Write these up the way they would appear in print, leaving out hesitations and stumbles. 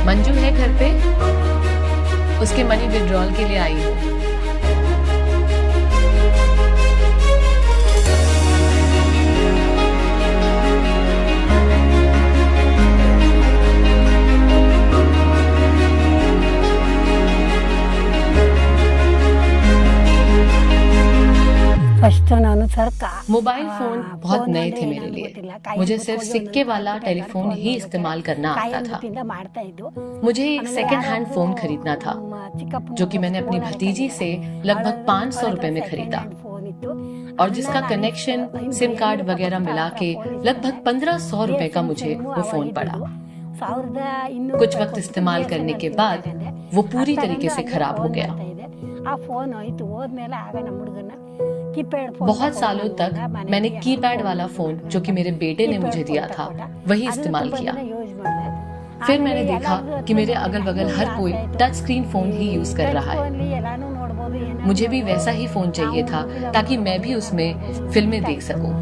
मंजू है घर पे, उसके मनी विड्रॉल के लिए आई हूँ। मोबाइल फोन बहुत नए थे मेरे लिए। मुझे सिर्फ सिक्के वाला टेलीफोन ही इस्तेमाल करना आता था। मुझे एक सेकेंड हैंड फोन खरीदना था, जो कि मैंने अपनी भतीजी से लगभग 500 रुपए में खरीदा, और जिसका कनेक्शन, सिम कार्ड वगैरह मिला के लगभग 1500 रुपए का मुझे वो फोन पड़ा। कुछ वक्त इस्तेमाल करने के बाद वो पूरी तरीके से खराब हो गया। बहुत सालों तक मैंने कीपैड वाला फोन, जो कि मेरे बेटे ने मुझे दिया था, वही इस्तेमाल किया। फिर मैंने देखा कि मेरे अगल बगल हर कोई टच स्क्रीन फोन ही यूज कर रहा है। मुझे भी वैसा ही फोन चाहिए था ताकि मैं भी उसमें फिल्में देख सकूं।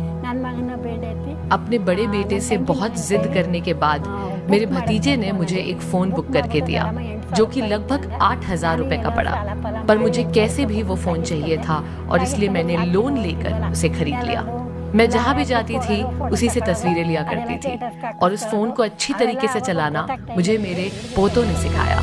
अपने बड़े बेटे से बहुत जिद करने के बाद मेरे भतीजे ने मुझे एक फोन बुक करके दिया, जो कि लगभग 8,000 रुपए का पड़ा। पर मुझे कैसे भी वो फोन चाहिए था, और इसलिए मैंने लोन लेकर उसे खरीद लिया। मैं जहाँ भी जाती थी उसी से तस्वीरें लिया करती थी, और उस फोन को अच्छी तरीके से चलाना मुझे मेरे पोतों ने सिखाया।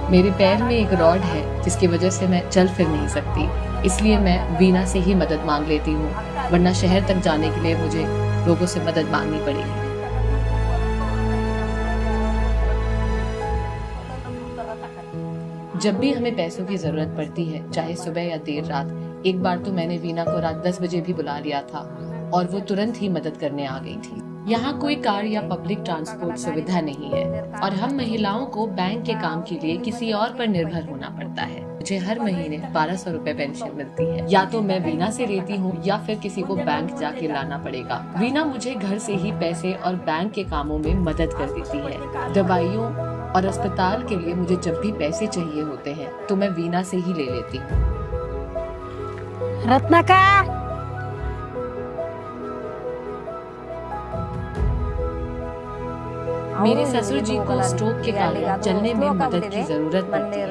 मेरे पैर में एक रॉड है, जिसकी वजह से मैं चल फिर नहीं सकती, इसलिए मैं वीना से ही मदद मांग लेती हूँ, वरना शहर तक जाने के लिए मुझे लोगों से मदद मांगनी पड़ेगी। जब भी हमें पैसों की जरूरत पड़ती है, चाहे सुबह या देर रात, एक बार तो मैंने वीना को रात 10 बजे भी बुला लिया था, और वो तुरंत ही मदद करने आ गई थी। यहाँ कोई कार या पब्लिक ट्रांसपोर्ट सुविधा नहीं है, और हम महिलाओं को बैंक के काम के लिए किसी और पर निर्भर होना पड़ता है। मुझे हर महीने 1200 रुपए पेंशन मिलती है। या तो मैं वीना से लेती हूँ, या फिर किसी को बैंक जाके लाना पड़ेगा। वीना मुझे घर से ही पैसे और बैंक के कामों में मदद कर देती है। दवाइयों और अस्पताल के लिए मुझे जब भी पैसे चाहिए होते हैं, तो मैं वीना से ही ले लेती हूँ। रत्नाका, मेरे ससुर जी को स्ट्रोक के कारण चलने में मदद की जरूरत पड़ती है।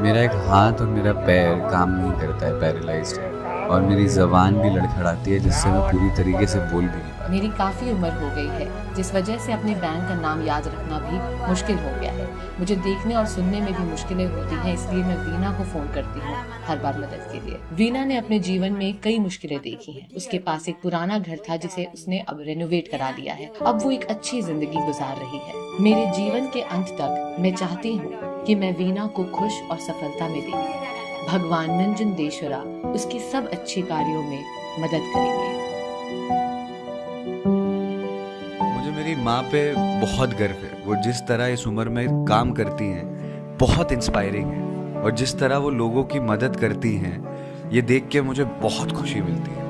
मेरा एक हाथ और मेरा पैर काम नहीं करता है, पैरालाइज्ड है, और मेरी जबान भी लड़खड़ाती है, जिससे मैं पूरी तरीके से बोल भी नहीं पाता। मेरी काफी उम्र हो गई है, जिस वजह से अपने बैंक का नाम याद रखना भी मुश्किल हो गया है। मुझे देखने और सुनने में भी मुश्किलें होती हैं, इसलिए मैं वीना को फोन करती हूँ हर बार मदद के लिए। वीना ने अपने जीवन में कई मुश्किलें देखी हैं। उसके पास एक पुराना घर था, जिसे उसने अब रेनोवेट करा लिया है। अब वो एक अच्छी जिंदगी गुजार रही है। मेरे जीवन के अंत तक मैं चाहती हूँ कि मैं वीना को खुश और सफलता में देखूं। भगवान नंजुंडेश्वरा उसके सब अच्छे कार्यों में मदद करेंगे। मुझे मेरी माँ पे बहुत गर्व है। वो जिस तरह इस उम्र में काम करती हैं, बहुत इंस्पायरिंग है, और जिस तरह वो लोगों की मदद करती हैं, ये देख के मुझे बहुत खुशी मिलती है।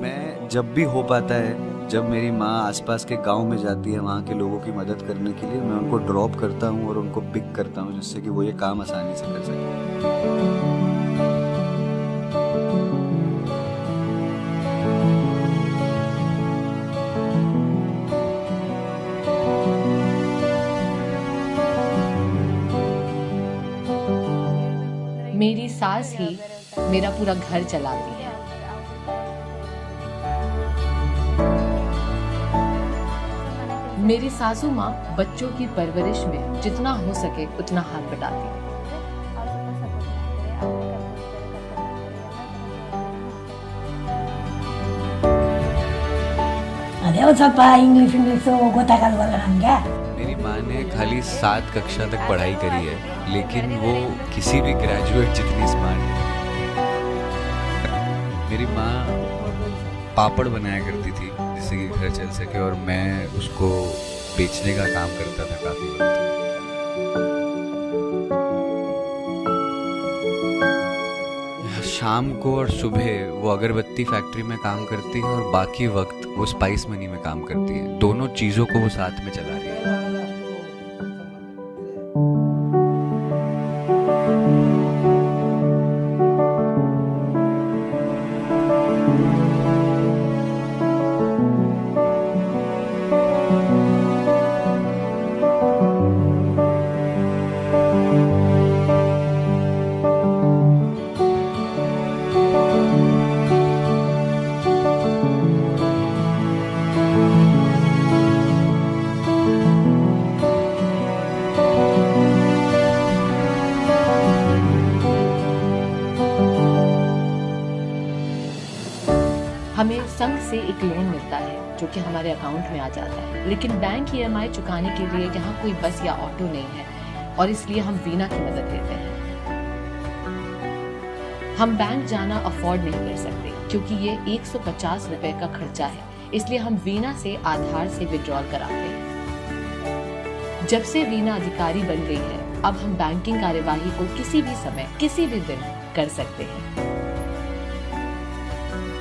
मैं जब भी हो पाता है, जब मेरी माँ आसपास के गांव में जाती है वहाँ के लोगों की मदद करने के लिए, मैं उनको ड्रॉप करता हूँ और उनको पिक करता हूँ, जिससे कि वो ये काम आसानी से कर सकें। मेरी सास ही मेरा पूरा घर चलाती है। मेरी सासू माँ बच्चों की परवरिश में जितना हो सके उतना हाथ बटाती है। मेरी माँ ने खाली 7 कक्षा तक पढ़ाई करी है, लेकिन वो किसी भी ग्रेजुएट जितनी स्मार्ट है। मेरी माँ पापड़ बनाया करती थी, जिससे कि घर चल सके, और मैं उसको बेचने का काम करता था काफी वक्त। शाम को और सुबह वो अगरबत्ती फैक्ट्री में काम करती है और बाकी वक्त वो स्पाइस मनी में काम करती है। दोनों चीज़ों को वो साथ में चला रही है। हमें संघ से एक लोन मिलता है जो कि हमारे अकाउंट में आ जाता है, लेकिन बैंक ईएमआई चुकाने के लिए यहाँ कोई बस या ऑटो नहीं है और इसलिए हम वीना की मदद लेते हैं। हम बैंक जाना अफोर्ड नहीं कर सकते क्योंकि ये 150 रुपए का खर्चा है, इसलिए हम वीना से आधार से विड्रॉल कराते हैं। जब से वीना अधिकारी बन गई है, अब हम बैंकिंग कार्यवाही को किसी भी समय किसी भी दिन कर सकते हैं।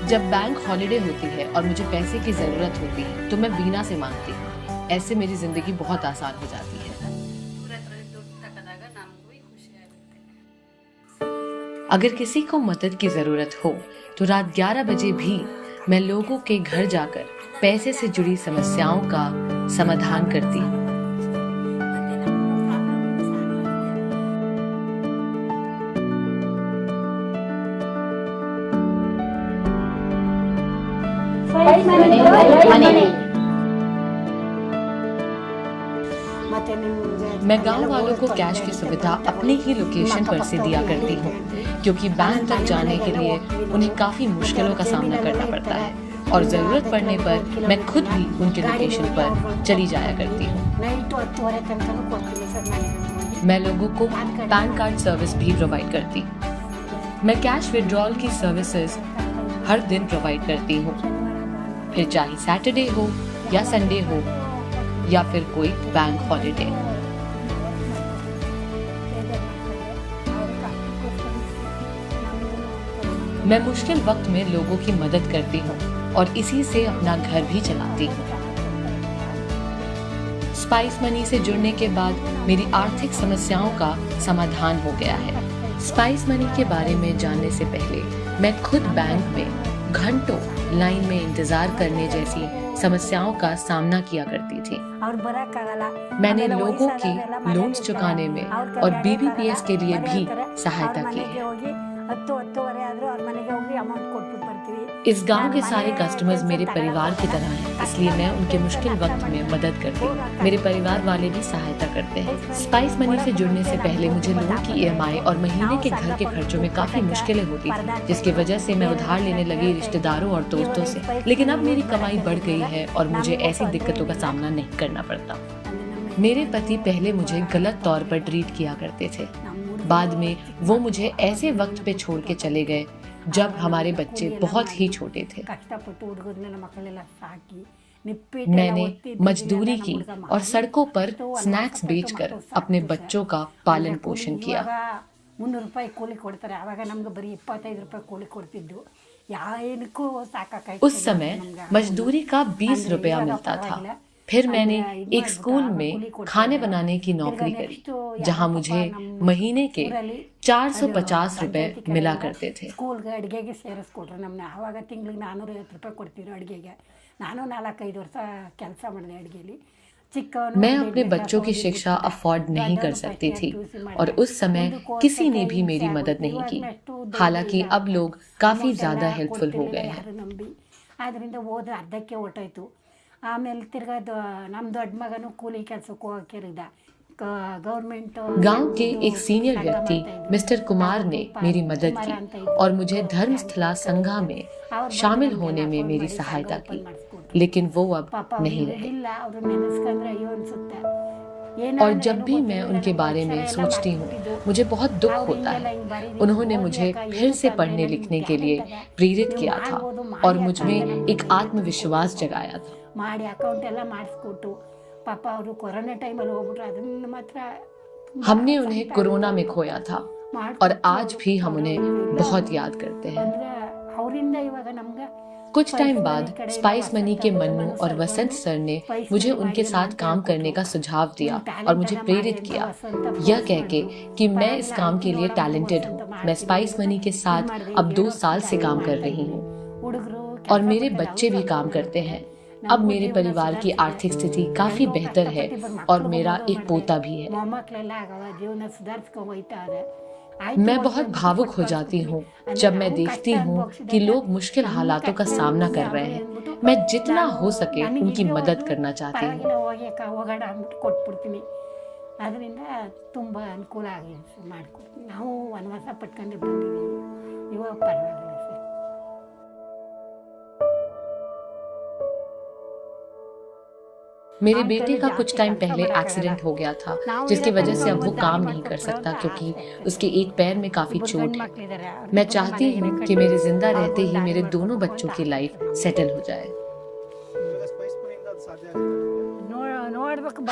जब बैंक हॉलिडे होती है और मुझे पैसे की जरूरत होती है तो मैं वीना से मांगती हूँ। ऐसे मेरी जिंदगी बहुत आसान हो जाती है। अगर किसी को मदद की जरूरत हो तो रात 11 बजे भी मैं लोगों के घर जाकर पैसे से जुड़ी समस्याओं का समाधान करती हूँ। मैं गांव वालों को कैश की सुविधा अपनी ही लोकेशन पर से दिया करती हूँ क्योंकि बैंक तक जाने के लिए उन्हें काफी मुश्किलों का सामना करना पड़ता है और जरूरत पड़ने पर मैं खुद भी उनके लोकेशन पर चली जाया करती हूँ। मैं लोगों को पैन कार्ड सर्विस भी प्रोवाइड करती हूँ। मैं कैश विड्रॉल की सर्विसेज हर दिन प्रोवाइड करती हूँ, फिर चाहे सैटरडे हो या संडे हो या फिर कोई बैंक हॉलिडे। मैं मुश्किल वक्त में लोगों की मदद करती हूँ और इसी से अपना घर भी चलाती हूँ। स्पाइस मनी से जुड़ने के बाद मेरी आर्थिक समस्याओं का समाधान हो गया है। स्पाइस मनी के बारे में जानने से पहले मैं खुद बैंक में घंटों लाइन में इंतजार करने जैसी समस्याओं का सामना किया करती थी। मैंने लोगों की लोन्स चुकाने में और बीबीपीएस के लिए भी सहायता की है। इस गांव के सारे कस्टमर्स मेरे परिवार की तरह हैं, इसलिए मैं उनके मुश्किल वक्त में मदद करती हूँ। मेरे परिवार वाले भी सहायता करते हैं। स्पाइस मनी से जुड़ने से पहले मुझे लोन की ईएमआई और महीने के घर के खर्चों में काफी मुश्किलें होती थी, जिसकी वजह से मैं उधार लेने लगी रिश्तेदारों और दोस्तों से। लेकिन अब मेरी कमाई बढ़ गई है और मुझे ऐसी दिक्कतों का सामना नहीं करना पड़ता। मेरे पति पहले मुझे गलत तौर पर ट्रीट किया करते थे। बाद में वो मुझे ऐसे वक्त पे छोड़ के चले गए जब हमारे बच्चे बहुत ही छोटे थे। मैंने मजदूरी की और सड़कों पर स्नैक्स बेचकर अपने बच्चों का पालन पोषण किया। उस समय मजदूरी का 20 रुपया मिलता था। फिर मैंने एक स्कूल में खाने बनाने की नौकरी करी, जहां मुझे महीने के 450 रुपए मिला करते थे। मैं अपने बच्चों की शिक्षा अफोर्ड नहीं कर सकती थी और उस समय किसी ने भी मेरी मदद नहीं की। हालांकि अब लोग काफी ज्यादा हेल्पफुल हो गए हैं। ಆಮೇಲೆ ತಿರ್ಗಾ ನಮ್ಮ ದೊಡ್ಡ ಮಗನು ಕೂಲಿ ಕೆಲಸಕ್ಕೆ ಹೋಗಕ್ಕೆ ಇರಿದ गवर्नमेंट। गांव के एक सीनियर व्यक्ति मिस्टर कुमार ने मेरी मदद की और मुझे धर्मस्थला संघा में शामिल होने में मेरी सहायता की, लेकिन वो अब नहीं रहे। और जब भी मैं उनके बारे में सोचती हूँ मुझे बहुत दुख होता है। उन्होंने मुझे फिर से पढ़ने लिखने के लिए प्रेरित किया था और मुझ में एक आत्मविश्वास जगाया था। हमने उन्हें कोरोना में खोया था और आज भी हम उन्हें बहुत याद करते हैं। ಅವರಿಂದ ಇವಾಗ ನಮ್ಗೆ कुछ टाइम बाद स्पाइस मनी के मन्नू और वसंत सर ने मुझे उनके साथ काम करने का सुझाव दिया और मुझे प्रेरित किया, यह कह के कि मैं इस काम के लिए टैलेंटेड हूँ। मैं स्पाइस मनी के साथ अब 2 साल से काम कर रही हूँ और मेरे बच्चे भी काम करते हैं। अब मेरे परिवार की आर्थिक स्थिति काफी बेहतर है और मेरा एक पोता भी है। ಮೊಮ್ಮಕ್ಕಳೆಲ್ಲ ಆಗವ ಜೀವನ ಸುಧಾರಿಸ್ಕೊಂಡು ಹೋಗ್ತಾರೆ। मैं बहुत भावुक हो जाती हूँ जब मैं देखती हूँ कि लोग मुश्किल हालातों का सामना कर रहे हैं। मैं जितना हो सके उनकी मदद करना चाहती हूँ। ಹೋಗೋಣ ಅಂದ್ಬಿಟ್ಟು ಕೊಟ್ಬಿಡ್ತೀನಿ। ಅದರಿಂದ ತುಂಬ ಅನುಕೂಲ ಆಗಿ ಮಾಡ್ಕೊಡ್ತೀನಿ। ನಾವು ವನವಾಸ ಪಟ್ಕೊಂಡು ಬಂದಿದ್ದೀವಿ, ಇವಾಗ ಪರವಾಗಿಲ್ಲ ಸರ್। मेरे बेटे का कुछ टाइम पहले एक्सीडेंट हो गया था, जिसकी वजह से अब वो काम नहीं कर सकता क्योंकि उसके एक पैर में काफी चोट है। मैं चाहती हूँ कि मेरे जिंदा रहते ही मेरे दोनों बच्चों की लाइफ सेटल हो जाए।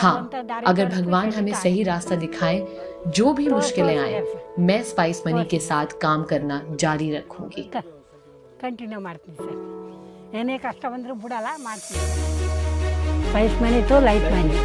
हाँ, अगर भगवान हमें सही रास्ता दिखाए, जो भी मुश्किलें आए, मैं स्पाइस मनी के साथ काम करना जारी रखूंगी। ಕಂಟಿನ್ಯೂ ಮಾಡ್ತೀನಿ ಸರ್, ಏನೇ ಕಷ್ಟ ಬಂದರೂ ಬಿಡಲ್ಲ, ಮಾಡ್ತೀನಿ। Spice Money to life money.